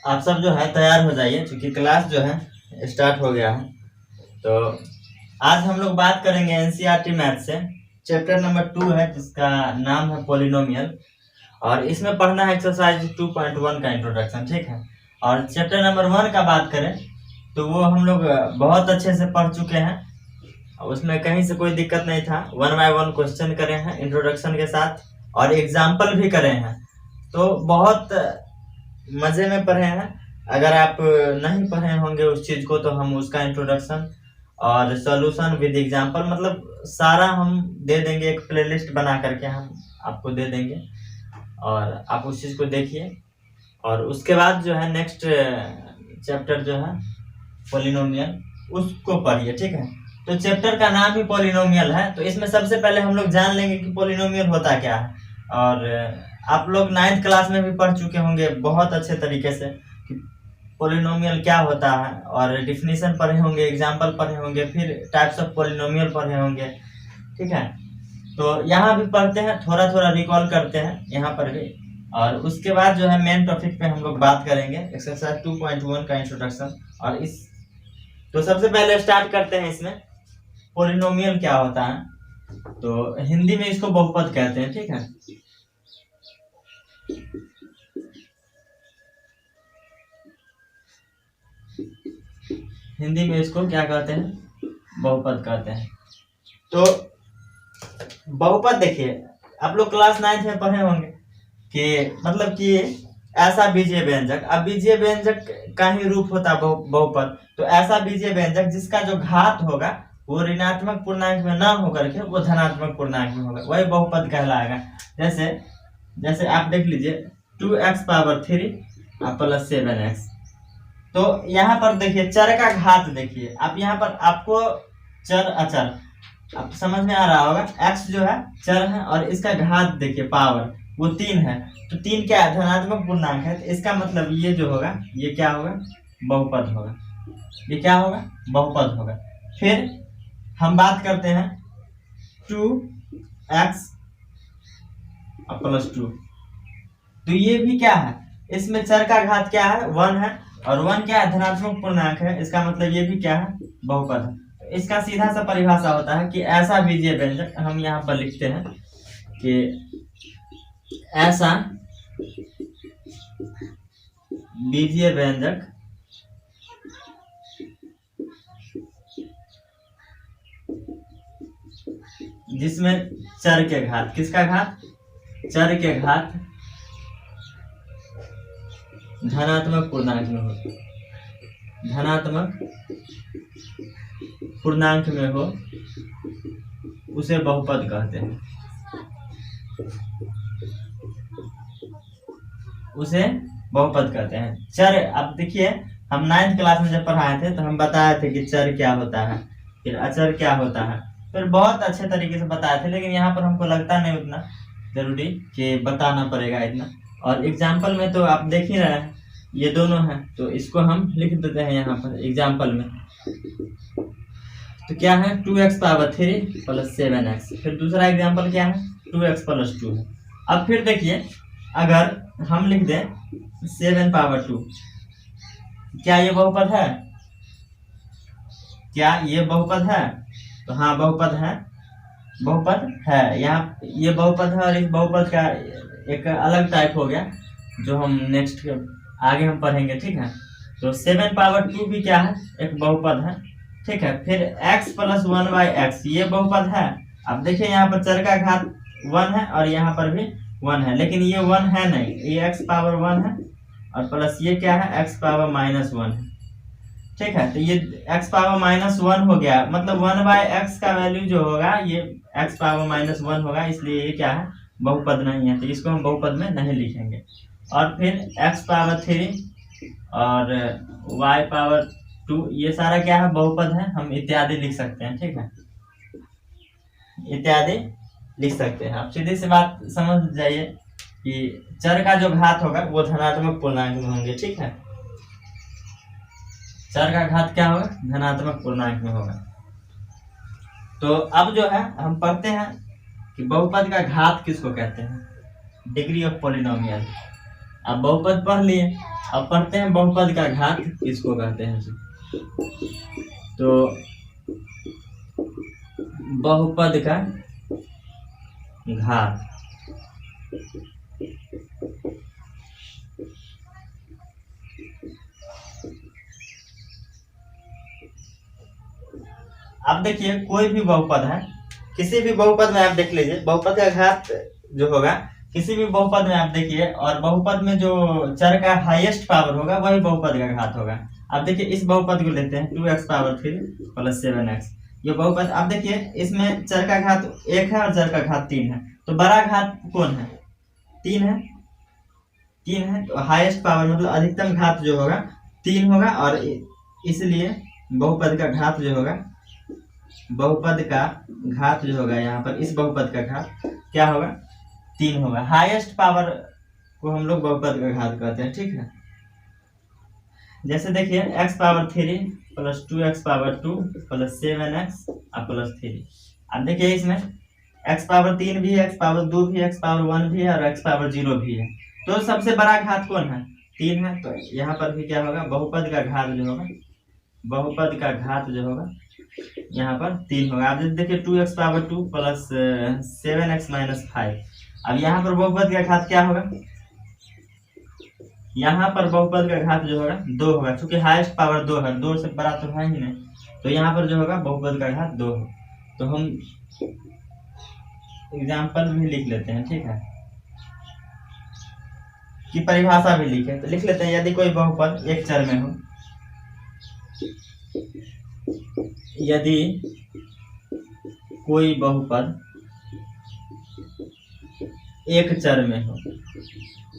आप सब जो है तैयार हो जाइए क्योंकि क्लास जो है स्टार्ट हो गया है। तो आज हम लोग बात करेंगे एनसीईआरटी मैथ से चैप्टर नंबर 2 है जिसका नाम है पॉलिनोमियल, और इसमें पढ़ना है एक्सरसाइज 2.1 का इंट्रोडक्शन, ठीक है। और चैप्टर नंबर 1 का बात करें तो वो हम लोग बहुत अच्छे से पढ़ चुके हैं, उसमें कहीं से कोई दिक्कत नहीं था। 1 बाय 1 क्वेश्चन करे हैं इंट्रोडक्शन के साथ और एग्जाम्पल भी करे हैं, तो बहुत मजे में पढ़े हैं। अगर आप नहीं पढ़े होंगे उस चीज को तो हम उसका इंट्रोडक्शन और सॉल्यूशन विद एग्जांपल मतलब सारा हम दे देंगे, एक प्लेलिस्ट बना करके हम आपको दे देंगे और आप उस चीज को देखिए। और उसके बाद जो है नेक्स्ट चैप्टर जो है पॉलिनोमियल उसको पढ़िए, ठीक है। तो चैप्टर का नाम ही पॉलिनोमियल है, तो इसमें सबसे पहले हम लोग जान लेंगे कि पॉलिनोमियल होता क्या है। और आप लोग 9th क्लास में भी पढ़ चुके होंगे बहुत अच्छे तरीके से कि पॉलिनोमियल क्या होता है, और डिफिनीशन पढ़े होंगे, एग्जाम्पल पढ़े होंगे, फिर टाइप्स ऑफ पॉलिनोमियल पढ़े होंगे, ठीक है। तो यहाँ भी पढ़ते हैं, थोड़ा थोड़ा रिकॉल करते हैं यहाँ पर भी। और उसके बाद जो है मेन टॉपिक पे हम लोग बात करेंगे एक्सरसाइज 2.1 का इंट्रोडक्शन। और इस तो सबसे पहले स्टार्ट करते हैं इसमें पॉलिनोमियल क्या होता है। तो हिंदी में इसको बहुपद कहते हैं, ठीक है। हिंदी में इसको क्या कहते हैं, बहुपद कहते हैं। तो बहुपद देखिए, आप लोग क्लास 9th में पढ़े होंगे कि मतलब कि ऐसा बीजीय व्यंजक, अब बीजीय व्यंजक का ही रूप होता है बहुपद। तो ऐसा बीजीय व्यंजक जिसका जो घात होगा वो ऋणात्मक पूर्णांक में ना होकर के वो धनात्मक पूर्णांक में होगा, वही बहुपद कहलाएगा। जैसे जैसे आप देख लीजिए 2x पावर 3 प्लस 7x। तो यहाँ पर देखिए चर का घात देखिए, आप यहाँ पर आपको चर अचर आप समझ में आ रहा होगा, x जो है चर है और इसका घात देखिए पावर वो 3 है। तो 3 क्या है, धनात्मक पूर्णांक है, तो इसका मतलब ये जो होगा ये क्या होगा, बहुपद होगा। ये क्या होगा, बहुपद होगा। फिर हम बात करते हैं 2x प्लस 2। तो ये भी क्या है, इसमें चर का घात क्या है, 1 है, और 1 क्या है, धनात्मक पूर्णांक है, इसका मतलब ये भी क्या है, बहुपद है। तो इसका सीधा सा परिभाषा होता है कि ऐसा बीजीय व्यंजक, हम यहाँ पर लिखते हैं कि ऐसा बीजीय व्यंजक जिसमें चर के घात, किसका घात, चर के घात धनात्मक पूर्णांक में हो, धनात्मक पूर्णांक में हो, उसे बहुपद कहते हैं, उसे बहुपद कहते हैं। चर, अब देखिए हम 9th क्लास में जब पढ़ाए थे तो हम बताए थे कि चर क्या होता है, फिर अचर क्या होता है, फिर बहुत अच्छे तरीके से बताए थे। लेकिन यहाँ पर हमको लगता नहीं उतना जरूरी कि बताना पड़ेगा इतना। और एग्जाम्पल में तो आप देख ही रहे हैं ये दोनों हैं, तो इसको हम लिख देते हैं यहाँ पर एग्जाम्पल में। तो क्या है, 2x पावर 3 प्लस 7x। फिर दूसरा एग्जाम्पल क्या है, 2x प्लस 2 है। अब फिर देखिए अगर हम लिख दें 7 पावर 2, क्या ये बहुपद है, क्या ये बहुपद है, तो हाँ बहुपद है, बहुपद है। यहाँ ये बहुपद है और इस बहुपद का एक अलग टाइप हो गया जो हम नेक्स्ट आगे हम पढ़ेंगे, ठीक है। तो 7 पावर 2 भी क्या है, एक बहुपद है, ठीक है। फिर x प्लस 1 बाई एक्स, ये बहुपद है। अब देखिए यहाँ पर चर का घात 1 है और यहाँ पर भी 1 है, लेकिन ये 1 है नहीं, ये x पावर 1 है और प्लस ये क्या है, x पावर माइनस 1 है, ठीक है। तो ये x पावर माइनस 1 हो गया, मतलब 1 बाय एक्स का वैल्यू जो होगा ये x पावर माइनस 1 होगा, इसलिए ये क्या है, बहुपद नहीं है, तो इसको हम बहुपद में नहीं लिखेंगे। और फिर x पावर 3 और y पावर 2, ये सारा क्या है, बहुपद है, हम इत्यादि लिख सकते हैं, ठीक है, इत्यादि लिख सकते हैं। आप सीधी सी बात समझ जाइए कि चर का जो घात होगा वो धनात्मक पूर्णांक में होंगे, ठीक है। चर का घात क्या होगा, धनात्मक पूर्णांक में होगा। तो अब जो है हम पढ़ते हैं कि बहुपद का घात किसको कहते हैं, डिग्री ऑफ पॉलिनोमियल। अब बहुपद पढ़ लिए, अब पढ़ते हैं बहुपद का घात किसको कहते हैं। तो बहुपद का घात अब देखिए कोई भी बहुपद है, किसी भी बहुपद में आप देख लीजिए बहुपद का घात जो होगा, किसी भी बहुपद में आप देखिए, और बहुपद में जो चर का हाईएस्ट पावर होगा वही बहुपद का घात होगा। अब देखिए इस बहुपद को लेते हैं 2x पावर 3 प्लस 7x, ये बहुपद। अब देखिए इसमें चर का घात 1 है और चर का घात 3 है, तो बड़ा घात कौन है? 3 है, 3 है। तो हाईएस्ट पावर मतलब अधिकतम घात जो होगा 3 होगा, और इसलिए बहुपद का घात जो होगा, बहुपद का घात जो होगा यहाँ पर इस बहुपद का घात क्या होगा? 3 होगा। हाईएस्ट पावर को हम लोग बहुपद का घात कहते हैं, ठीक है। जैसे देखिए x power 3 plus 2x power 2 plus 7x और प्लस 3। अब देखिए इसमें x पावर 3 भी है, x पावर 2 भी है, x पावर 1 भी है और x पावर 0 भी है। तो सबसे बड़ा घात कौन है? 3 है। तो यहाँ पर भी क्या होगा? बहुपद का घात जो होगा, बहुपद का घात जो होगा यहाँ पर 3 होगा। अब देखिए 2x power 2 plus 7x minus 5। अब यहाँ पर बहुपद का घात क्या होगा? यहाँ पर बहुपद का घात जो होगा 2 होगा, क्योंकि हाईएस्ट पावर 2 है, 2 से बड़ा तो है ही नहीं, तो यहाँ पर जो होगा बहुपद का घात 2 हो। तो हम एग्जाम्पल भी लिख लेते हैं, ठीक है, कि परिभाषा भी लिखे तो लिख लेते हैं। यदि कोई बहुपद एक चर में हो, यदि कोई बहुपद एक चर में हो,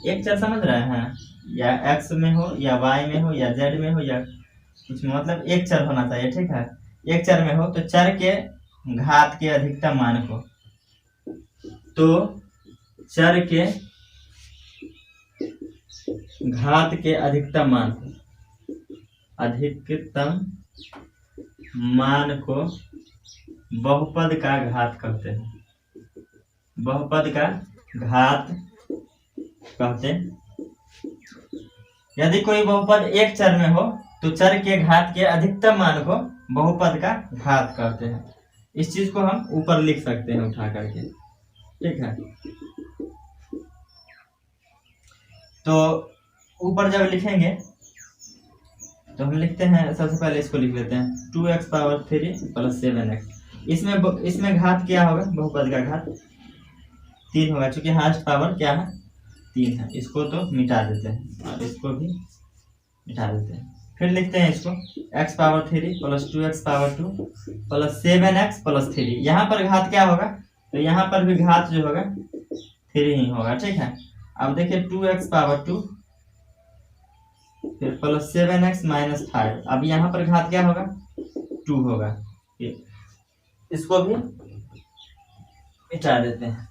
एक चर समझ रहे हैं, या x में हो या y में हो या z में हो या कुछ में, मतलब एक चर होना चाहिए, ठीक है। एक चर में हो तो चर के घात के अधिकतम मान को, तो चर के घात के अधिकतम मान को, अधिकतम मान को बहुपद का घात कहते हैं, बहुपद का घात कहते हैं। यदि कोई बहुपद एक चर में हो तो चर के घात के अधिकतम मान को बहुपद का घात कहते हैं। इस चीज को हम ऊपर लिख सकते हैं उठा करके, ठीक है। तो ऊपर जब लिखेंगे तो हम लिखते हैं, सबसे पहले इसको लिख लेते हैं 2x पावर 3 प्लस 7x। इसमें घात क्या होगा? बहुपद का घात 3 होगा, क्योंकि हाईएस्ट पावर क्या है? 3 है। इसको तो मिटा देते हैं और इसको भी मिटा देते हैं। फिर लिखते हैं इसको x power 3 plus 2x power 2 plus 7x plus 3। यहाँ पर घात क्या होगा? तो यहाँ पर भी घात जो होगा 3 ही होगा, ठीक है। अब देखिए 2x पावर 2 फिर प्लस 7x माइनस 5। अब यहाँ पर घात क्या होगा? 2 होगा। इसको भी मिटा देते हैं।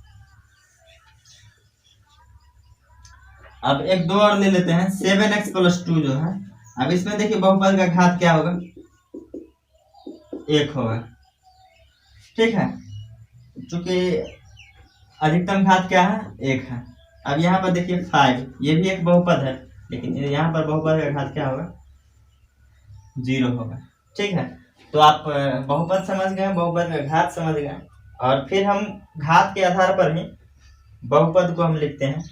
अब एक दो और ले लेते हैं, 7x प्लस 2 जो है। अब इसमें देखिए बहुपद का घात क्या होगा? 1 होगा, ठीक है, क्योंकि अधिकतम घात क्या है? 1 है। अब यहाँ पर देखिए 5, ये भी एक बहुपद है, लेकिन यहाँ पर बहुपद का घात क्या होगा? 0 होगा, ठीक है। तो आप बहुपद समझ गए, बहुपद का घात समझ गए, और फिर हम घात के आधार पर ही बहुपद को हम लिखते हैं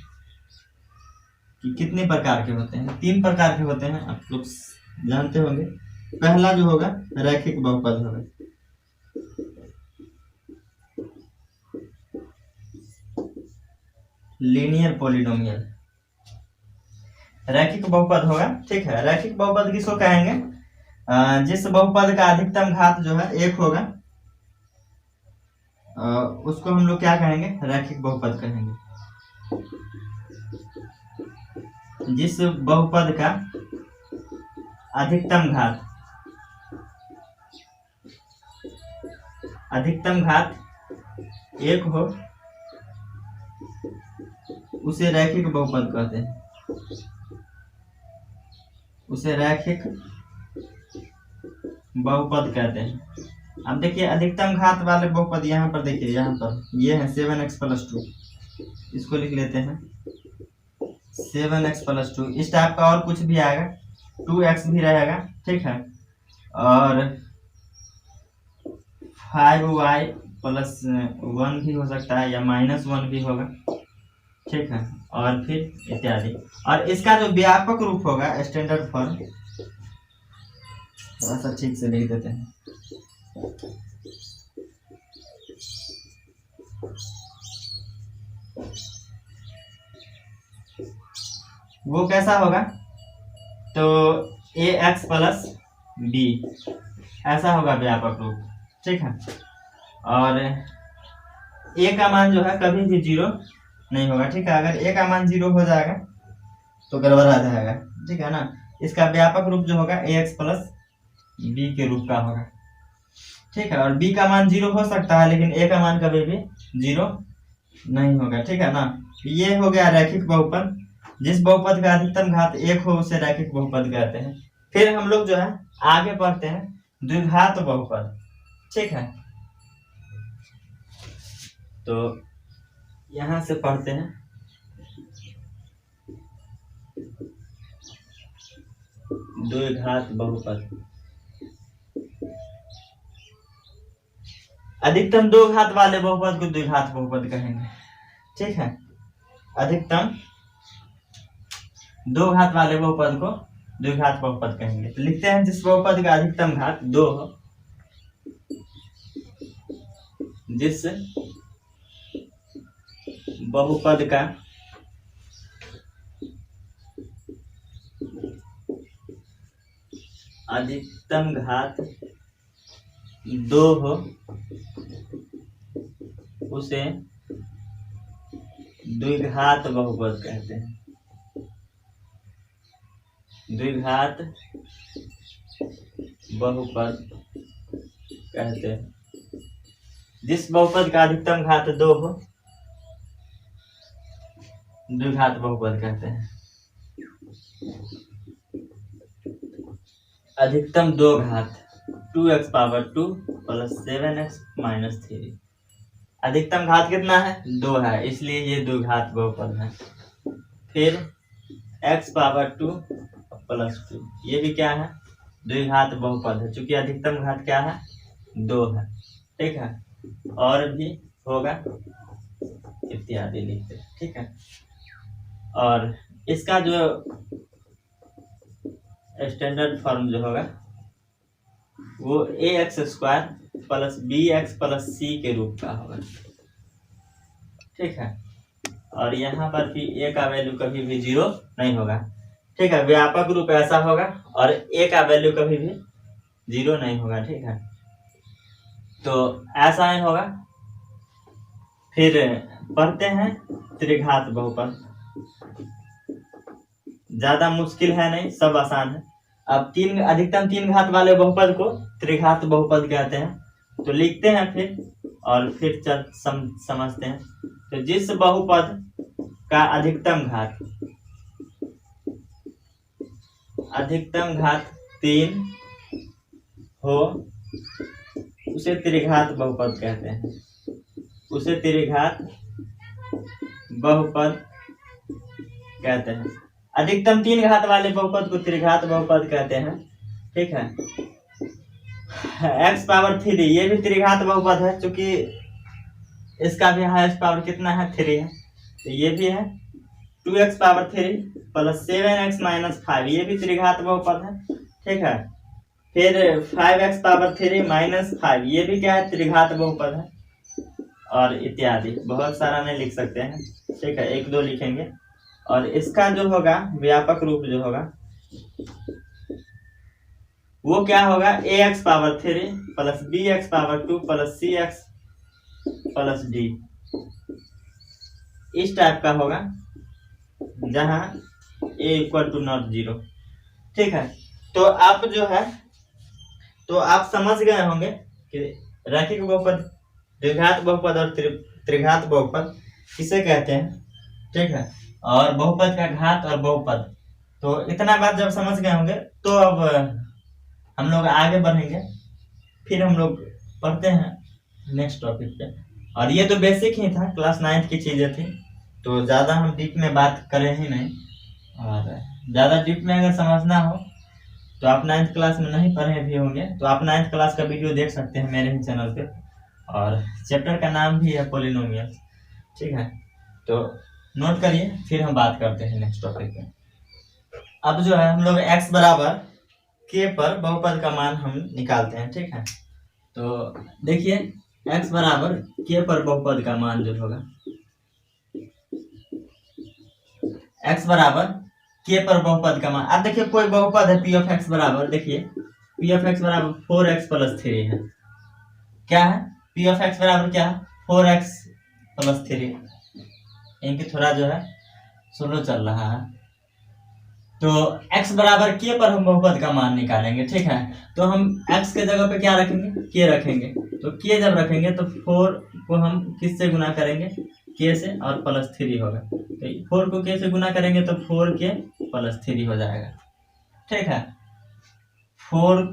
कि कितने प्रकार के होते हैं। 3 प्रकार के होते हैं, आप लोग जानते होंगे। पहला जो होगा रैखिक बहुपद होगा, लीनियर पॉलिनोमियल रैखिक बहुपद होगा, ठीक है। रैखिक बहुपद किसको कहेंगे? जिस बहुपद का अधिकतम घात जो है 1 होगा, उसको हम लोग क्या कहेंगे? रैखिक बहुपद कहेंगे। जिस बहुपद का अधिकतम घात 1 हो उसे रैखिक बहुपद कहते हैं, उसे रैखिक बहुपद कहते हैं। अब देखिए अधिकतम घात वाले बहुपद यहाँ पर देखिए, यहाँ पर ये है 7x प्लस 2, इसको लिख लेते हैं 7x+2 इस टाइप का और कुछ भी आएगा, 2x भी रहेगा, ठीक है, और 5y+1 भी हो सकता है या -1 भी होगा, ठीक है, और फिर इत्यादि। और इसका जो व्यापक रूप होगा स्टैंडर्ड फॉर्म, थोड़ा सा ठीक से लिख देते हैं। वो कैसा होगा, तो ax+b ऐसा होगा व्यापक रूप, ठीक है। और a का मान जो है कभी भी 0 नहीं होगा, ठीक है। अगर a का मान 0 हो जाएगा तो गड़बड़ा जाएगा, ठीक है ना। इसका व्यापक रूप जो होगा ax+b के रूप का होगा, ठीक है। और b का मान 0 हो सकता है, लेकिन a का मान कभी भी 0 नहीं होगा, ठीक है ना। ये हो गया रैखिक बहुपद। जिस बहुपद का अधिकतम घात 1 हो उसे रैखिक बहुपद कहते हैं। फिर हम लोग जो है आगे पढ़ते हैं द्विघात बहुपद, ठीक है। तो यहां से पढ़ते हैं द्विघात बहुपद। अधिकतम 2 घात वाले बहुपद को द्विघात बहुपद कहेंगे, ठीक है। अधिकतम 2 घात वाले बहुपद को द्विघात बहुपद कहेंगे। तो लिखते हैं जिस बहुपद का अधिकतम घात 2 हो, जिस बहुपद का अधिकतम घात 2 हो उसे द्विघात बहुपद कहते हैं। द्विघात बहुपद कहते हैं जिस बहुपद का अधिकतम घात 2 हो, द्विघात बहुपद कहते हैं। अधिकतम 2 घात 2x⁻2 + 7x - 3। अधिकतम घात कितना है, 2 है, इसलिए ये द्विघात बहुपद है। फिर x⁻2 + 2, ये भी क्या है, द्विघात बहुपद है, चूंकि अधिकतम घात क्या है, 2 है, ठीक है। और भी होगा इत्यादि लिखते हैं, ठीक है। और इसका जो स्टैंडर्ड फॉर्म जो होगा वो ax² + bx + c के रूप का होगा, ठीक है। और यहाँ पर भी a का वैल्यू कभी भी 0 नहीं होगा, ठीक है। व्यापक रूप ऐसा होगा और a का वैल्यू कभी भी 0 नहीं होगा, ठीक है। तो ऐसा नहीं होगा। फिर पढ़ते हैं त्रिघात बहुपद। ज्यादा मुश्किल है नहीं, सब आसान है। अब अधिकतम 3 घात वाले बहुपद को त्रिघात बहुपद कहते हैं। तो लिखते हैं फिर और फिर समझते हैं। तो जिस बहुपद का अधिकतम घात 3 हो उसे त्रिघात बहुपद कहते हैं। उसे त्रिघात बहुपद कहते हैं। अधिकतम 3 घात वाले बहुपद को त्रिघात बहुपद कहते हैं, ठीक है। x⁻3 ये भी त्रिघात बहुपद है, क्योंकि इसका भी हाईएस्ट पावर कितना है, 3 है। तो ये भी है 2x⁻3 + 7x - 5, ये भी त्रिघात बहुपद है, ठीक है। फिर 5x⁻3 - 5, ये भी क्या है, त्रिघात बहुपद है। और इत्यादि बहुत सारा नहीं लिख सकते हैं, ठीक है, 1-2 लिखेंगे। और इसका जो होगा व्यापक रूप जो होगा वो क्या होगा, ax⁻3 + bx⁻2 + cx + d, इस टाइप का होगा, जहां a = 0, ठीक है। तो आप जो है तो आप समझ गए होंगे कि रैखिक बहुपद, द्विघात बहुपद और त्रिघात बहुपद किसे कहते हैं, ठीक है। और बहुपद का घात और बहुपद, तो इतना बात जब समझ गए होंगे तो अब हम लोग आगे बढ़ेंगे। फिर हम लोग पढ़ते हैं नेक्स्ट टॉपिक पे। और ये तो बेसिक ही था, क्लास 9th की चीजें थी, तो ज्यादा हम डीप में बात करें ही नहीं। और ज़्यादा डीप में अगर समझना हो तो आप 9th क्लास में नहीं पढ़े भी होंगे तो आप 9th क्लास का वीडियो देख सकते हैं मेरे ही चैनल पे। और चैप्टर का नाम भी है पॉलिनोमियल, ठीक है। तो नोट करिए, फिर हम बात करते हैं नेक्स्ट टॉपिक पे। अब जो है हम लोग x बराबर k पर बहुपद का मान हम निकालते हैं, ठीक है। तो देखिए x बराबर k पर बहुपद का मान जो होगा, x बराबर k पर बहुपद का मान। अब देखिए कोई बहुपद है p ऑफ x बराबर, देखिए p ऑफ x बराबर 4x प्लस 3 है। क्या है p ऑफ x बराबर क्या है 4x प्लस 3। इनकी थोड़ा जो है स्लो चल रहा है। तो x बराबर k पर हम बहुपद का मान निकालेंगे, ठीक है। तो हम x के जगह पे क्या रखेंगे k रखेंगे। तो k जब रखेंगे तो 4 को हम किससे गुना करेंगे k से, और प्लस 3 होगा। तो 4 को k से गुना करेंगे तो 4k प्लस 3 हो जाएगा, ठीक है। 4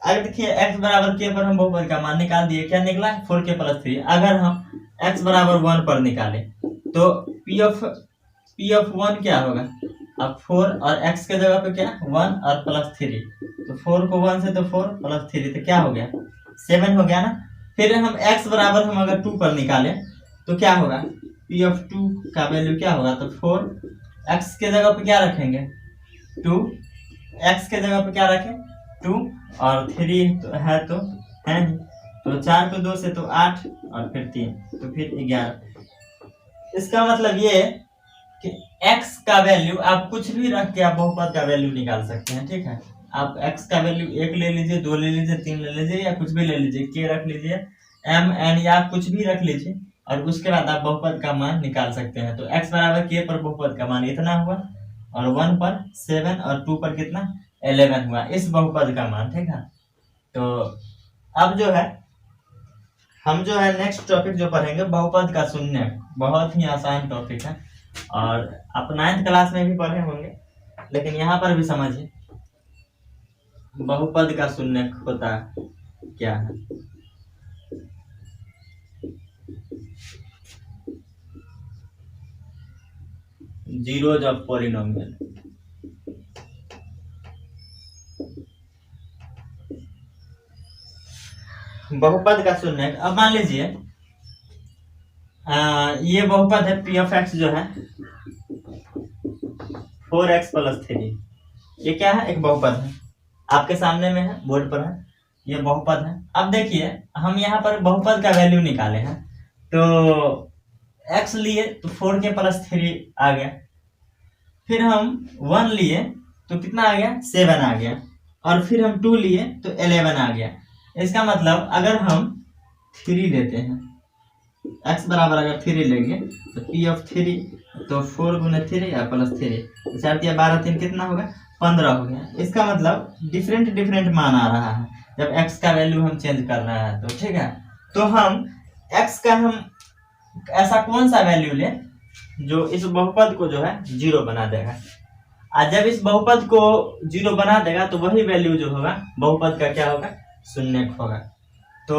अगर देखिए x बराबर k पर हम बहुपद का मान निकाल दिए, क्या निकला 4k प्लस 3। अगर हम x बराबर 1 पर निकाले तो p ऑफ 1 क्या होगा, अब 4 और x के जगह पे क्या 1 और प्लस 3। तो 4 को 1 से तो 4 प्लस 3 तो क्या हो गया 7 हो गया ना। फिर हम x बराबर हम अगर 2 पर निकाले तो क्या होगा p ऑफ 2 का वैल्यू क्या होगा, तो 4 x के जगह पे क्या रखेंगे 2, x के जगह पे क्या रखें 2 और 3 तो है तो 4 को 2 से तो 8 और फिर 3 तो फिर 11। इसका मतलब ये कि x का वैल्यू आप कुछ भी रख के आप बहुपद का वैल्यू निकाल सकते हैं, ठीक है। आप x का वैल्यू 1 ले लीजिए, 2 ले लीजिए, 3 ले लीजिए, या कुछ भी ले लीजिए, k रख लीजिए, m n या कुछ भी रख लीजिए, और उसके बाद आप बहुपद का मान निकाल सकते हैं। तो x बराबर k पर बहुपद का मान इतना हुआ, और 1 पर 7 और 2 पर कितना 11 हुआ इस बहुपद का मान, ठीक है। तो अब जो है हम जो है नेक्स्ट टॉपिक जो पढ़ेंगे बहुपद का शून्य, बहुत ही आसान टॉपिक है, और आप 9th क्लास में भी पढ़े होंगे, लेकिन यहाँ पर भी समझिए बहुपद का शून्य होता क्या है। Zeros of polynomial. बहुपद का शून्य, अब मान लीजिए ये बहुपद है p ऑफ x जो है 4x प्लस 3। ये क्या है एक बहुपद है, आपके सामने में है, बोर्ड पर है, ये बहुपद है। अब देखिए हम यहाँ पर बहुपद का वैल्यू निकाले हैं, तो x लिए तो 4k प्लस 3 आ गया, फिर हम 1 लिए तो कितना आ गया 7 आ गया, और फिर हम 2 लिए तो 11 आ गया। इसका मतलब अगर हम 3 लेते हैं, x बराबर अगर 3 लेंगे तो p ऑफ 3 तो 4 गुना 3 या प्लस 3 4 दिया 12 3 कितना होगा 15 हो गया। इसका मतलब डिफरेंट मान आ रहा है जब x का वैल्यू हम चेंज कर रहे हैं, तो ठीक है। तो हम x का हम ऐसा कौन सा वैल्यू ले जो इस बहुपद को जो है 0 बना देगा, और जब इस बहुपद को 0 बना देगा तो वही वैल्यू जो होगा बहुपद का क्या होगा शून्य होगा। तो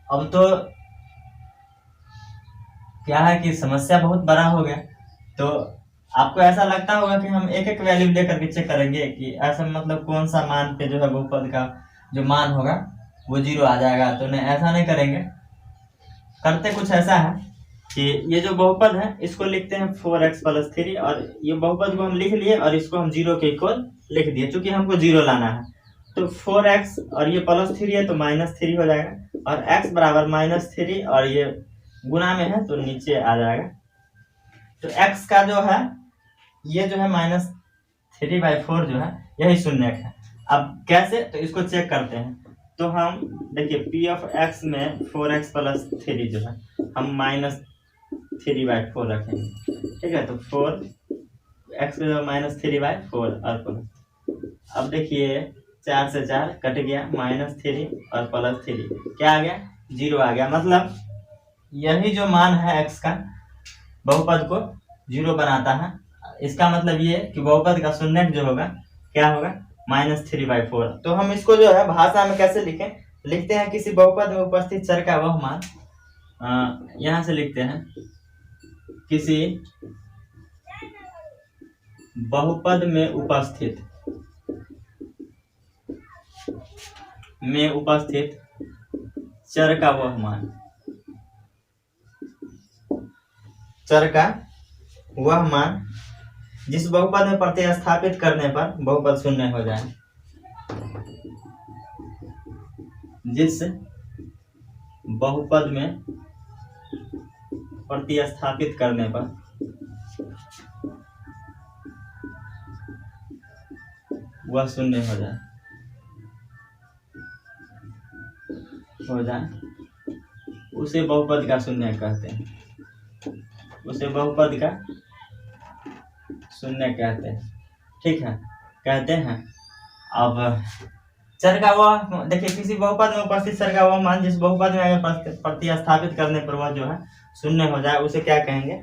अब तो क्या है कि समस्या बहुत बड़ा हो गया, तो आपको ऐसा लगता होगा कि हम एक एक वैल्यू लेकर के चेक करेंगे कि ऐसा मतलब कौन सा मान पे जो है बहुपद का जो मान होगा वो 0 आ जाएगा। तो नहीं, ऐसा नहीं करेंगे, करते कुछ ऐसा है कि ये जो बहुपद है इसको लिखते हैं 4x प्लस 3, और ये बहुपद को हम लिख लिए और इसको हम 0 के इक्वल लिख दिए, क्योंकि हमको 0 लाना है। तो 4x और ये प्लस 3 है तो माइनस 3 हो जाएगा, और x बराबर माइनस 3 और ये गुना में है तो नीचे आ जाएगा। तो x का जो है ये जो है माइनस 3/4 जो है यही शून्य है। अब कैसे, तो इसको चेक करते हैं। तो हम देखिए p ऑफ x में 4x प्लस 3 जो है हम माइनस 3/4 रखेंगे, ठीक है। तो 4x माइनस 3/4 और प्लस, अब देखिए 4 से 4 कट गया, माइनस 3 और प्लस 3 क्या आ गया 0 आ गया। मतलब यही जो मान है x का बहुपद को 0 बनाता है। इसका मतलब ये कि बहुपद का शून्य जो होगा क्या होगा माइनस 3/4। तो हम इसको जो है भाषा में कैसे लिखें, लिखते हैं किसी बहुपद में उपस्थित चर का वह मान, यहाँ से लिखते हैं किसी बहुपद में उपस्थित चर का वह मान, जिस बहुपद में प्रतिस्थापित करने पर बहुपद शून्य हो जाए, जिस बहुपद में प्रतिस्थापित करने पर वह शून्य हो जाए, उसे बहुपद का शून्य कहते हैं, ठीक है, कहते हैं। अब चर का वह, देखिए किसी बहुपद में उपस्थित चर का वह मान जिस बहुपद में अगर प्रतिस्थापित करने पर वह जो है शून्य हो जाए, उसे क्या कहेंगे?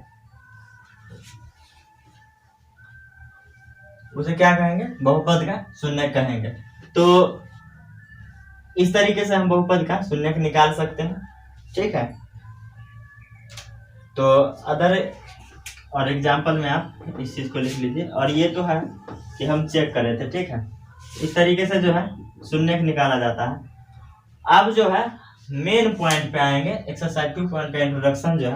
बहुपद का शून्य कहेंगे। तो इस तरीके से हम बहुपद का शून्य निकाल सकते हैं, ठीक है। तो अदर और एग्जाम्पल में आप इस चीज को लिख लीजिए। और ये तो है कि हम चेक कर रहे थे, ठीक है। इस तरीके से जो है शून्य निकाला जाता है। अब जो है मेन पॉइंट पे आएंगे, एक्सरसाइज 2 पॉइंट का इंट्रोडक्शन जो है